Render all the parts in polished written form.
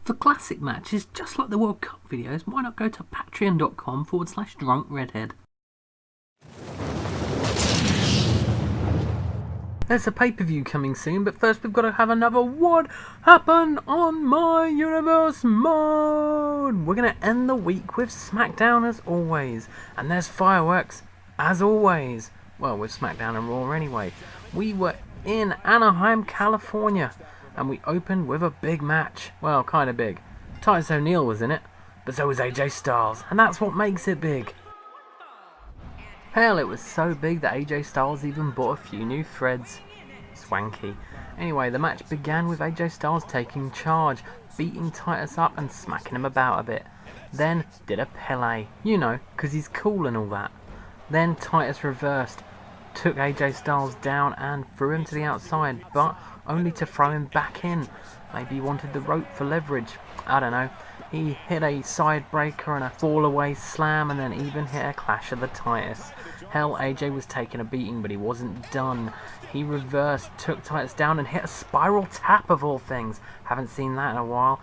For classic matches, just like the World Cup videos, why not go to patreon.com/drunkredhead. There's a pay-per-view coming soon, but first we've got to have another What Happened on My Universe mode. We're going to end the week with Smackdown as always, and there's fireworks as always. Well, with Smackdown and Raw anyway. We were in Anaheim, California, and we opened with a big match. Well, kind of big. Titus O'Neil was in it, but so was AJ Styles, and that's what makes it big. Hell, it was so big that AJ Styles even bought a few new threads. Swanky. Anyway, the match began with AJ Styles taking charge, beating Titus up and smacking him about a bit. Then did a Pele, you know, because he's cool and all that. Then Titus reversed, took AJ Styles down and threw him to the outside, but only to throw him back in. Maybe he wanted the rope for leverage. I don't know. He hit a side breaker and a fall away slam, and then even hit a clash of the Titus. Hell, AJ was taking a beating, but he wasn't done. He reversed, took Titus down and hit a spiral tap of all things. Haven't seen that in a while.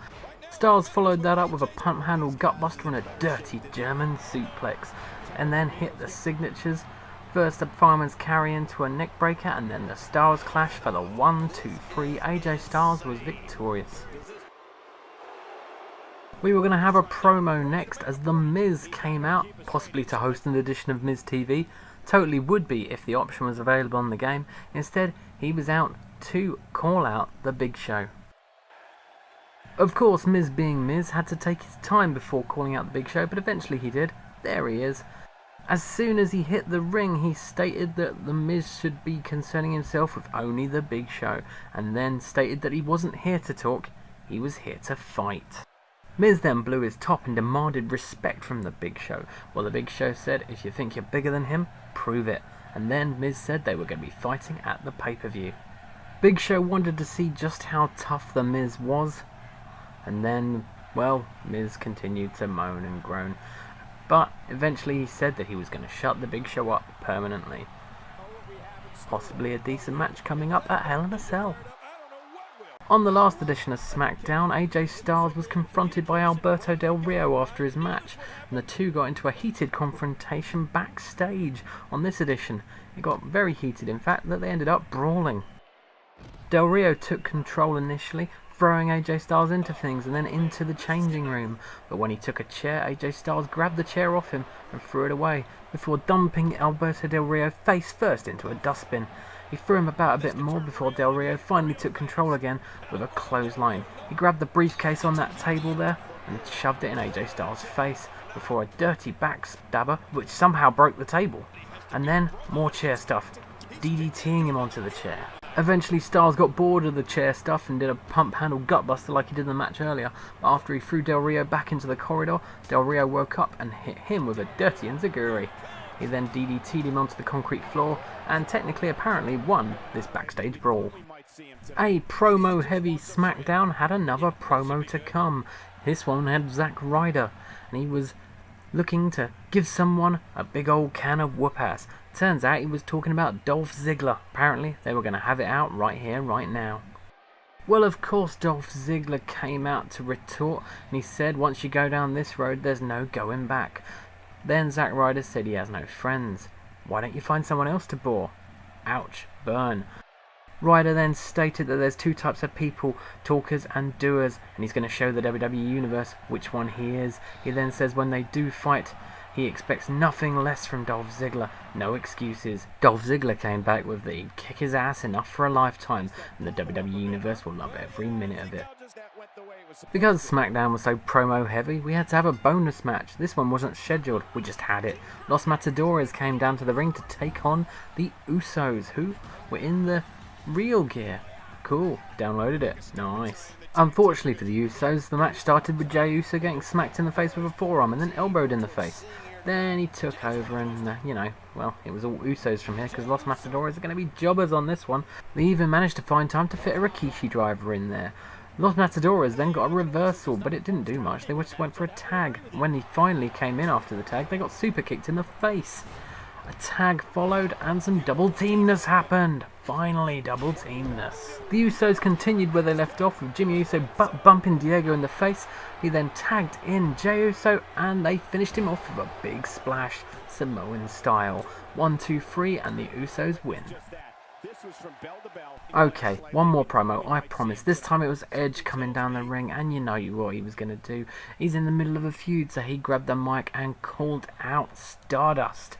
Styles followed that up with a pump handle gutbuster and a dirty German suplex, and then hit the signatures. First the fireman's carry into a neck breaker, and then the Styles clash for the 1, 2, 3. AJ Styles was victorious. We were going to have a promo next as The Miz came out, possibly to host an edition of Miz TV. Totally would be if the option was available on the game. Instead, he was out to call out The Big Show. Of course, Miz being Miz had to take his time before calling out The Big Show, but eventually he did. There he is. As soon as he hit the ring, he stated that The Miz should be concerning himself with only The Big Show, and then stated that he wasn't here to talk, he was here to fight. Miz then blew his top and demanded respect from The Big Show. Well, The Big Show said, if you think you're bigger than him, prove it. And then Miz said they were going to be fighting at the pay-per-view. Big Show wanted to see just how tough The Miz was. And then, well, Miz continued to moan and groan. But eventually he said that he was going to shut The Big Show up permanently. Possibly a decent match coming up at Hell in a Cell. On the last edition of Smackdown, AJ Styles was confronted by Alberto Del Rio after his match, and the two got into a heated confrontation backstage. On this edition, it got very heated, in fact, that they ended up brawling. Del Rio took control initially, throwing AJ Styles into things and then into the changing room, but when he took a chair, AJ Styles grabbed the chair off him and threw it away, before dumping Alberto Del Rio face first into a dustbin. He threw him about a bit more before Del Rio finally took control again with a clothesline. He grabbed the briefcase on that table there and shoved it in AJ Styles' face before a dirty backstabber which somehow broke the table. And then more chair stuff, DDTing him onto the chair. Eventually Styles got bored of the chair stuff and did a pump handle gutbuster like he did in the match earlier, but after he threw Del Rio back into the corridor, Del Rio woke up and hit him with a dirty enziguri. He then DDT'd him onto the concrete floor and technically apparently won this backstage brawl. A promo-heavy Smackdown had another promo to come. This one had Zack Ryder, and he was looking to give someone a big old can of whoop-ass. Turns out he was talking about Dolph Ziggler. Apparently they were going to have it out right here, right now. Well, of course Dolph Ziggler came out to retort, and he said once you go down this road there's no going back. Then Zack Ryder said he has no friends. Why don't you find someone else to bore? Ouch, burn. Ryder then stated that there's two types of people, talkers and doers, and he's going to show the WWE Universe which one he is. He then says when they do fight, he expects nothing less from Dolph Ziggler. No excuses. Dolph Ziggler came back with the he'd kick his ass enough for a lifetime, and the WWE Universe will love every minute of it. Because SmackDown was so promo heavy, we had to have a bonus match. This one wasn't scheduled, we just had it. Los Matadors came down to the ring to take on the Usos, who were in the real gear. Cool, downloaded it, nice. Unfortunately for the Usos, the match started with Jey Uso getting smacked in the face with a forearm and then elbowed in the face. Then he took over and, well, it was all Usos from here because Los Matadores are going to be jobbers on this one. They even managed to find time to fit a Rikishi driver in there. Los Matadores then got a reversal, but it didn't do much. They just went for a tag. When he finally came in after the tag, they got super kicked in the face. A tag followed and some double teamness happened. Finally, double teamness. The Usos continued where they left off, with Jimmy Uso bumping Diego in the face. He then tagged in Jey Uso and they finished him off with a big splash, Samoan style. 1, 2, 3 and the Usos win. Okay, one more promo, I promise. This time it was Edge coming down the ring, and you know what he was going to do. He's in the middle of a feud, so he grabbed the mic and called out Stardust.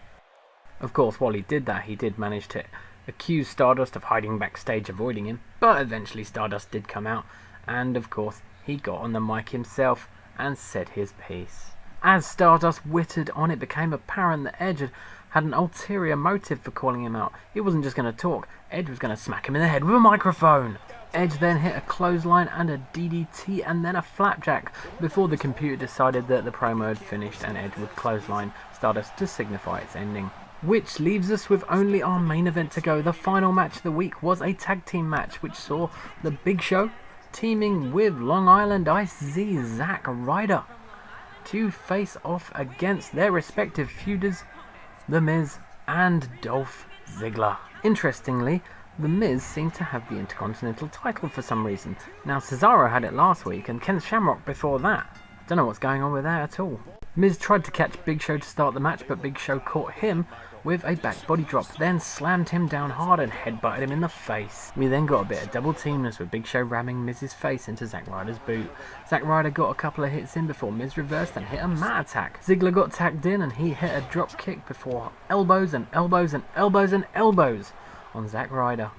Of course, while he did that, he did manage to accuse Stardust of hiding backstage, avoiding him, but eventually Stardust did come out, and of course, he got on the mic himself and said his piece. As Stardust wittered on, it became apparent that Edge had an ulterior motive for calling him out. He wasn't just going to talk, Edge was going to smack him in the head with a microphone. Edge then hit a clothesline and a DDT and then a flapjack before the computer decided that the promo had finished and Edge would clothesline Stardust to signify its ending. Which leaves us with only our main event to go. The final match of the week was a tag team match which saw the Big Show teaming with Long Island Ice Z Zack Ryder to face off against their respective feuders, The Miz and Dolph Ziggler. Interestingly, The Miz seemed to have the Intercontinental title for some reason. Now Cesaro had it last week and Ken Shamrock before that. Don't know what's going on with that at all. Miz tried to catch Big Show to start the match, but Big Show caught him with a back body drop, then slammed him down hard and headbutted him in the face. We then got a bit of double teamness with Big Show ramming Miz's face into Zack Ryder's boot. Zack Ryder got a couple of hits in before Miz reversed and hit a mat attack. Ziggler got tagged in and he hit a drop kick before elbows and elbows and elbows and elbows on Zack Ryder.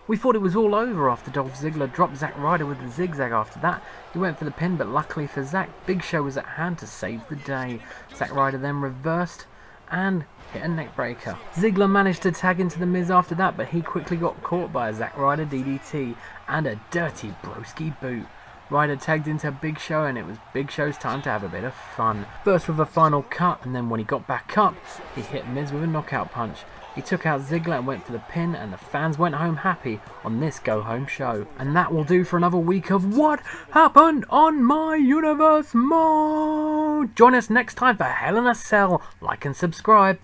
We thought it was all over after Dolph Ziggler dropped Zack Ryder with the zigzag after that. He went for the pin, but luckily for Zack, Big Show was at hand to save the day. Zack Ryder then reversed and hit a neckbreaker. Ziggler managed to tag into The Miz after that, but he quickly got caught by a Zack Ryder DDT and a dirty broski boot. Ryder tagged into Big Show and it was Big Show's time to have a bit of fun. First with a final cut, and then when he got back up, he hit Miz with a knockout punch. He took out Ziggler and went for the pin, and the fans went home happy on this go-home show. And that will do for another week of What Happened on My Universe Mode. Join us next time for Hell in a Cell. Like and subscribe.